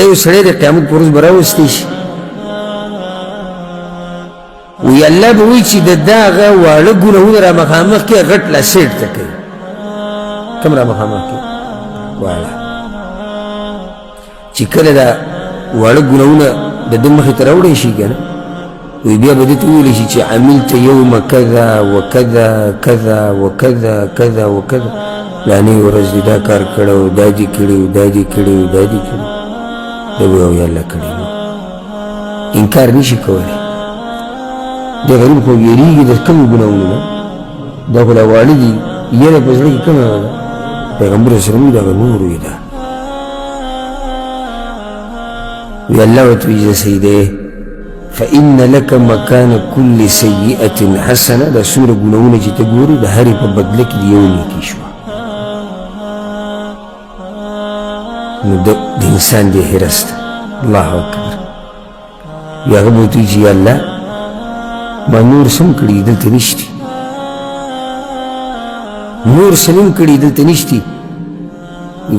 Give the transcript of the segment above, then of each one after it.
یو سړی د قیامت په ورځ به راوستی شي وی الله به وایي چې د ده هغه واړه ګناهونه را مخامخ کړي غټ لاسیټ ته کوي کوم را مخامخ کړي واړه چې کله دا واړه ګناهونه د ده مخې ته راوړی شي که نه وی بیا به ده ته وویلی شي چې عملت یوم کذا وکذا کذا وکذا کذا وکذا فلانې ورځ دې دا کار کړی و دا دې کړي و دا دې کړي و دا دې کړي ده به وایي الله کړي نو انکار نه شي کولی د غریب خو یېرېږي د کومو ګناهونو نه دا خو لا واړه دي یېره په زړه کښې کومه ده پیغمبر صلی الله علیه وسلم دغه نور وي ده وی الله ورته وایي زه صحیح دی فإن لك مكان كل سيئة حسنة دا څومره ګناهونه چې ته ګورې د هرې په بدله کې د یو نیکي شوه نو د انسان دې حرص ده الله اکبر وی هغه به ورته وایي چې یا الله ما نور سم کړي دلته نشتي نور سلیم کړي دلته نشتي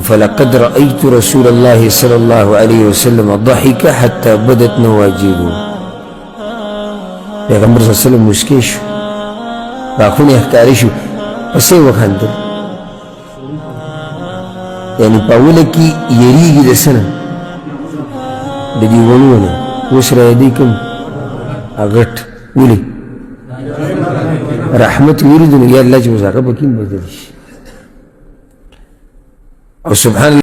فلقد رأيت رسول الله صلى الله عليه وسلم ضحك حتى بدت نواجذه پیغمبر صلی الله علیه وسلم مسکی شو غاښونه یې ښکاره شو پسې یې وخندل یعنې په اوله کې یېرېږي د څه نه د دې وړو نه اوس رایادوي کوم غټ ولې رحمت ولیدو نو یا الله چې اوس هغه به کې بدل شي او سبحان